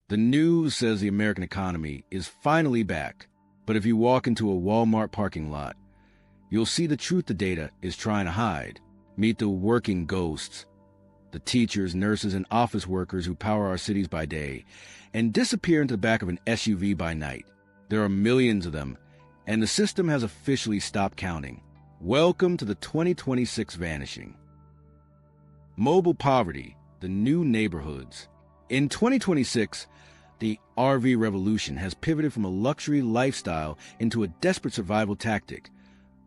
The news says the American economy is finally back, but if you walk into a Walmart parking lot, you'll see the truth the data is trying to hide. Meet the working ghosts, the teachers, nurses, and office workers who power our cities by day and disappear into the back of an SUV by night. There are millions of them, and the system has officially stopped counting. Welcome to the 2026 Vanishing. Mobile poverty, the new neighborhoods. In 2026, the RV revolution has pivoted from a luxury lifestyle into a desperate survival tactic,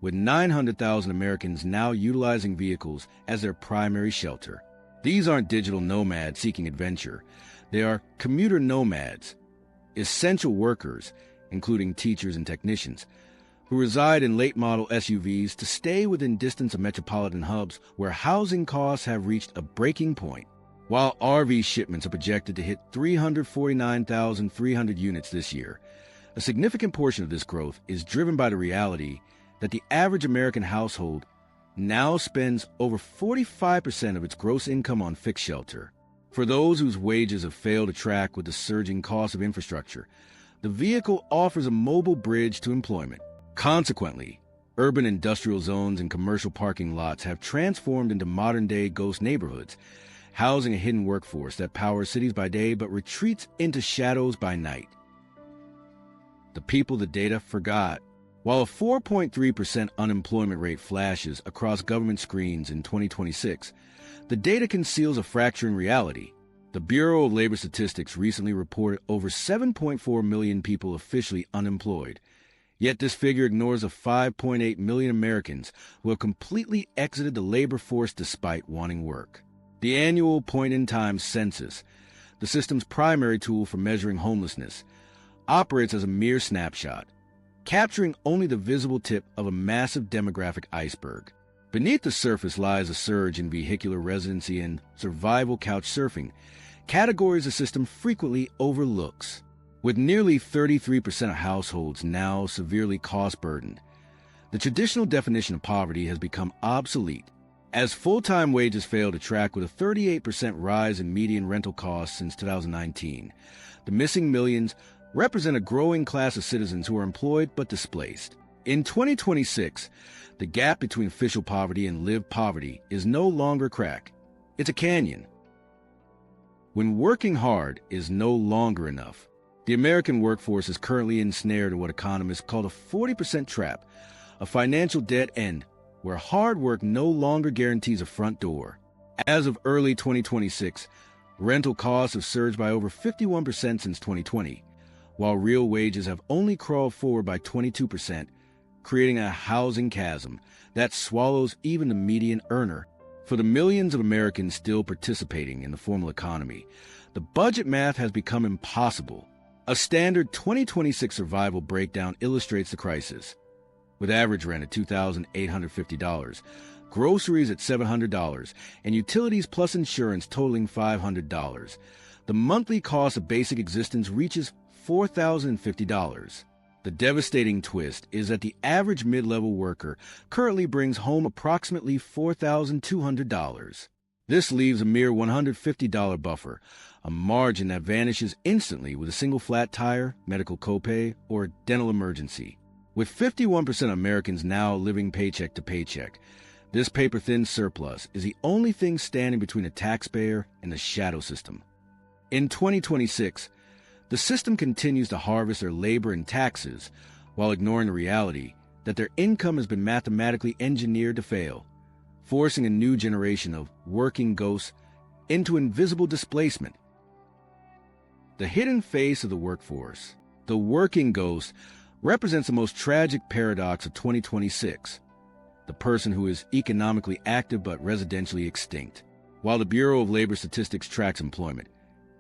with 900,000 Americans now utilizing vehicles as their primary shelter. These aren't digital nomads seeking adventure. They are commuter nomads, essential workers, including teachers and technicians, who reside in late-model SUVs to stay within distance of metropolitan hubs where housing costs have reached a breaking point. While RV shipments are projected to hit 349,300 units this year, a significant portion of this growth is driven by the reality that the average American household now spends over 45% of its gross income on fixed shelter. For those whose wages have failed to track with the surging cost of infrastructure, the vehicle offers a mobile bridge to employment. Consequently, urban industrial zones and commercial parking lots have transformed into modern-day ghost neighborhoods, housing a hidden workforce that powers cities by day but retreats into shadows by night. The people the data forgot. While a 4.3% unemployment rate flashes across government screens in 2026, the data conceals a fracturing reality. The Bureau of Labor Statistics recently reported over 7.4 million people officially unemployed. Yet this figure ignores the 5.8 million Americans who have completely exited the labor force despite wanting work. The annual point-in-time census, the system's primary tool for measuring homelessness, operates as a mere snapshot, capturing only the visible tip of a massive demographic iceberg. Beneath the surface lies a surge in vehicular residency and survival couch surfing, categories the system frequently overlooks. With nearly 33% of households now severely cost-burdened, the traditional definition of poverty has become obsolete, as full-time wages fail to track with a 38% rise in median rental costs since 2019. The missing millions represent a growing class of citizens who are employed but displaced. In 2026, the gap between official poverty and lived poverty is no longer a crack. It's a canyon. When working hard is no longer enough, the American workforce is currently ensnared in what economists call a 40% trap, a financial dead end where hard work no longer guarantees a front door. As of early 2026, rental costs have surged by over 51% since 2020, while real wages have only crawled forward by 22%, creating a housing chasm that swallows even the median earner. For the millions of Americans still participating in the formal economy, the budget math has become impossible. A standard 2026 survival breakdown illustrates the crisis. With average rent at $2,850, groceries at $700, and utilities plus insurance totaling $500, the monthly cost of basic existence reaches $4,050. The devastating twist is that the average mid-level worker currently brings home approximately $4,200. This leaves a mere $150 buffer, a margin that vanishes instantly with a single flat tire, medical copay, or a dental emergency. With 51% of Americans now living paycheck to paycheck, this paper-thin surplus is the only thing standing between a taxpayer and the shadow system. In 2026, the system continues to harvest their labor and taxes while ignoring the reality that their income has been mathematically engineered to fail, forcing a new generation of working ghosts into invisible displacement. The hidden face of the workforce, the working ghost, represents the most tragic paradox of 2026, the person who is economically active but residentially extinct. While the Bureau of Labor Statistics tracks employment,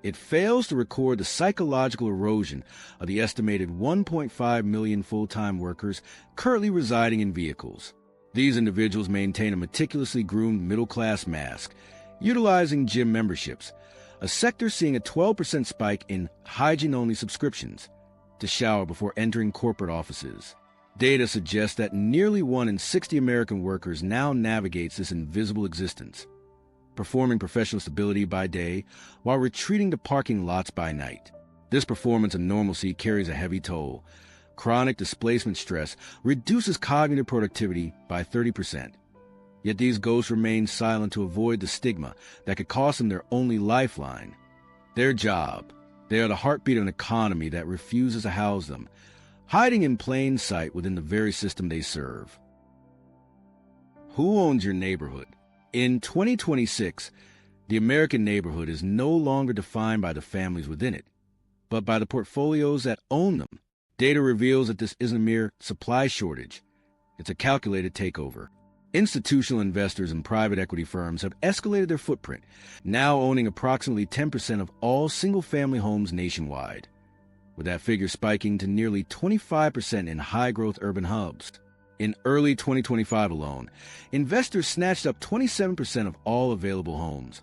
it fails to record the psychological erosion of the estimated 1.5 million full-time workers currently residing in vehicles. These individuals maintain a meticulously groomed middle-class mask, utilizing gym memberships, a sector seeing a 12% spike in hygiene-only subscriptions to shower before entering corporate offices. Data suggests that nearly 1 in 60 American workers now navigates this invisible existence, performing professional stability by day while retreating to parking lots by night. This performance of normalcy carries a heavy toll. Chronic displacement stress reduces cognitive productivity by 30%. Yet these ghosts remain silent to avoid the stigma that could cost them their only lifeline, their job. They are the heartbeat of an economy that refuses to house them, hiding in plain sight within the very system they serve. Who owns your neighborhood? In 2026, the American neighborhood is no longer defined by the families within it, but by the portfolios that own them. Data reveals that this isn't a mere supply shortage. It's a calculated takeover. Institutional investors and private equity firms have escalated their footprint, now owning approximately 10% of all single-family homes nationwide, with that figure spiking to nearly 25% in high-growth urban hubs. In early 2025 alone, investors snatched up 27% of all available homes,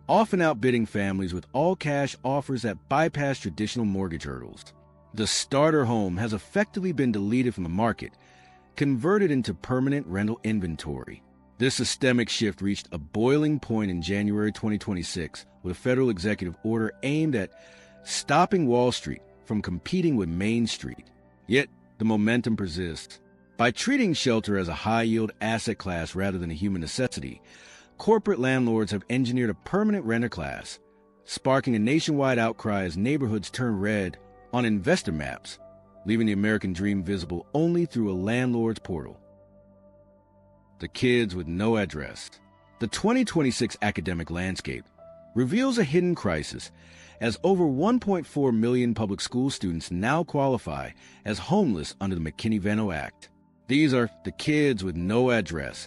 often outbidding families with all-cash offers that bypass traditional mortgage hurdles. The starter home has effectively been deleted from the market, converted into permanent rental inventory. This systemic shift reached a boiling point in January 2026 with a federal executive order aimed at stopping Wall Street from competing with Main Street. Yet, the momentum persists. By treating shelter as a high-yield asset class rather than a human necessity, corporate landlords have engineered a permanent renter class, sparking a nationwide outcry as neighborhoods turn red on investor maps, leaving the American dream visible only through a landlord's portal. The kids with no address. The 2026 academic landscape reveals a hidden crisis, as over 1.4 million public school students now qualify as homeless under the McKinney-Vento Act. These are the kids with no address,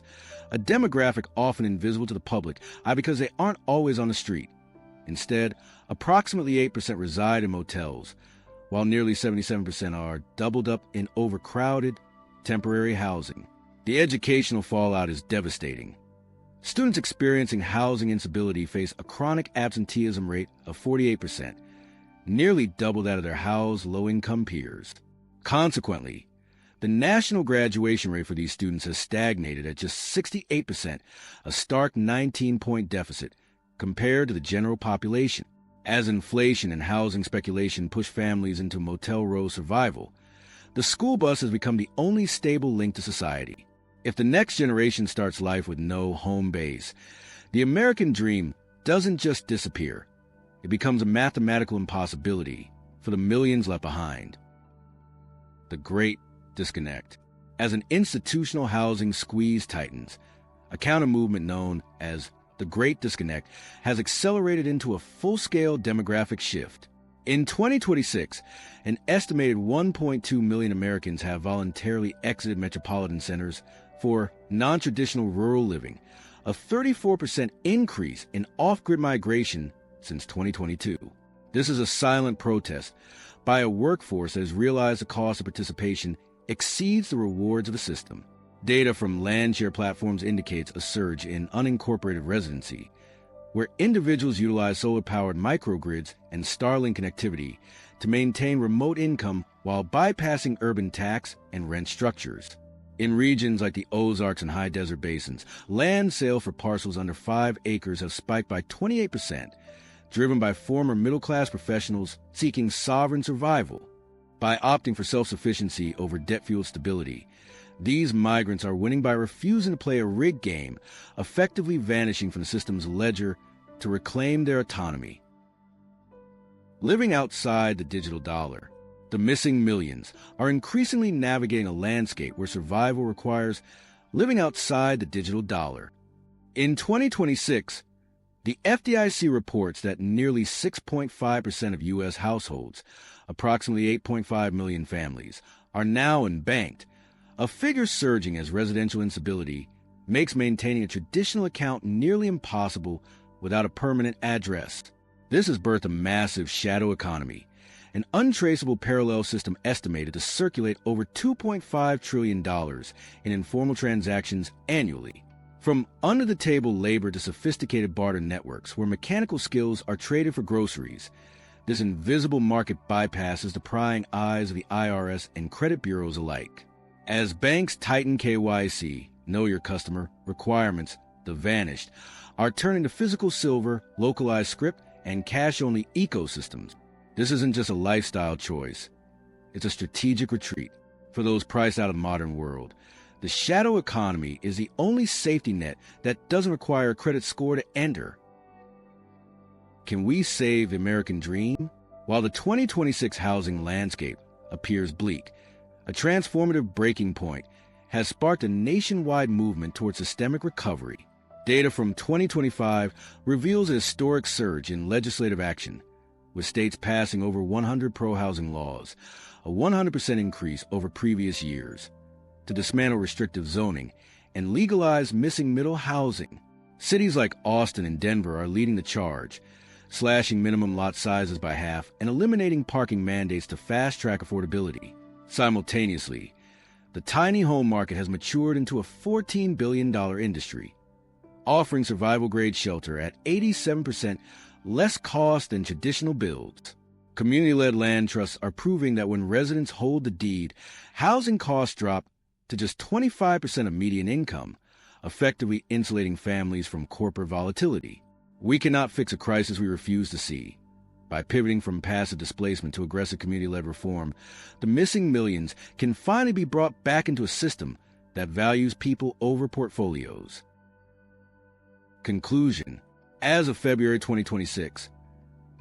a demographic often invisible to the public because they aren't always on the street. Instead, approximately 8% reside in motels, while nearly 77% are doubled up in overcrowded, temporary housing. The educational fallout is devastating. Students experiencing housing instability face a chronic absenteeism rate of 48%, nearly double that of their housed low-income peers. Consequently, the national graduation rate for these students has stagnated at just 68%, a stark 19-point deficit compared to the general population. As inflation and housing speculation push families into motel row survival, the school bus has become the only stable link to society. If the next generation starts life with no home base, the American dream doesn't just disappear. It becomes a mathematical impossibility for the millions left behind. The Great Disconnect. As an institutional housing squeeze tightens, a counter movement known as the Great Disconnect has accelerated into a full-scale demographic shift. In 2026, an estimated 1.2 million Americans have voluntarily exited metropolitan centers for non-traditional rural living, a 34% increase in off-grid migration since 2022. This is a silent protest by a workforce that has realized the cost of participation exceeds the rewards of the system. Data from land share platforms indicates a surge in unincorporated residency, where individuals utilize solar-powered microgrids and Starlink connectivity to maintain remote income while bypassing urban tax and rent structures. In regions like the Ozarks and high desert basins, land sales for parcels under 5 acres have spiked by 28%, driven by former middle-class professionals seeking sovereign survival. By opting for self-sufficiency over debt-fueled stability, these migrants are winning by refusing to play a rigged game, effectively vanishing from the system's ledger to reclaim their autonomy. Living outside the digital dollar, the missing millions are increasingly navigating a landscape where survival requires living outside the digital dollar. In 2026, the FDIC reports that nearly 6.5% of U.S. households, approximately 8.5 million families, are now unbanked, a figure surging as residential instability makes maintaining a traditional account nearly impossible without a permanent address. This has birthed a massive shadow economy, an untraceable parallel system estimated to circulate over $2.5 trillion in informal transactions annually. From under-the-table labor to sophisticated barter networks where mechanical skills are traded for groceries, this invisible market bypasses the prying eyes of the IRS and credit bureaus alike. As banks tighten KYC, know your customer, requirements, the vanished, are turning to physical silver, localized script, and cash-only ecosystems. This isn't just a lifestyle choice. It's a strategic retreat for those priced out of the modern world. The shadow economy is the only safety net that doesn't require a credit score to enter. Can we save the American dream? While the 2026 housing landscape appears bleak, a transformative breaking point has sparked a nationwide movement towards systemic recovery. Data from 2025 reveals a historic surge in legislative action, with states passing over 100 pro-housing laws, a 100% increase over previous years, to dismantle restrictive zoning and legalize missing middle housing. Cities like Austin and Denver are leading the charge, slashing minimum lot sizes by half and eliminating parking mandates to fast-track affordability. Simultaneously, the tiny home market has matured into a $14 billion industry, offering survival-grade shelter at 87% less cost than traditional builds. Community-led land trusts are proving that when residents hold the deed, housing costs drop to just 25% of median income, effectively insulating families from corporate volatility. We cannot fix a crisis we refuse to see. By pivoting from passive displacement to aggressive community-led reform, the missing millions can finally be brought back into a system that values people over portfolios. Conclusion. As of February 2026,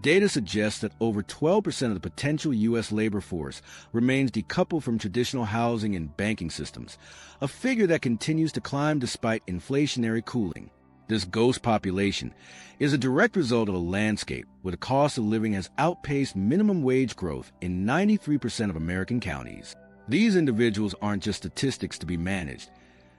data suggests that over 12% of the potential U.S. labor force remains decoupled from traditional housing and banking systems, a figure that continues to climb despite inflationary cooling. This ghost population is a direct result of a landscape where the cost of living has outpaced minimum wage growth in 93% of American counties. These individuals aren't just statistics to be managed.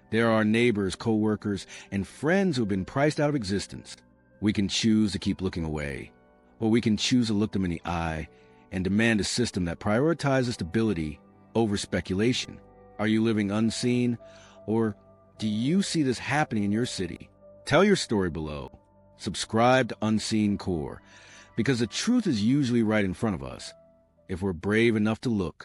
They are our neighbors, co-workers, and friends who have been priced out of existence. We can choose to keep looking away, or we can choose to look them in the eye and demand a system that prioritizes stability over speculation. Are you living unseen, or do you see this happening in your city? Tell your story below. Subscribe to Unseen Core, because the truth is usually right in front of us, if we're brave enough to look.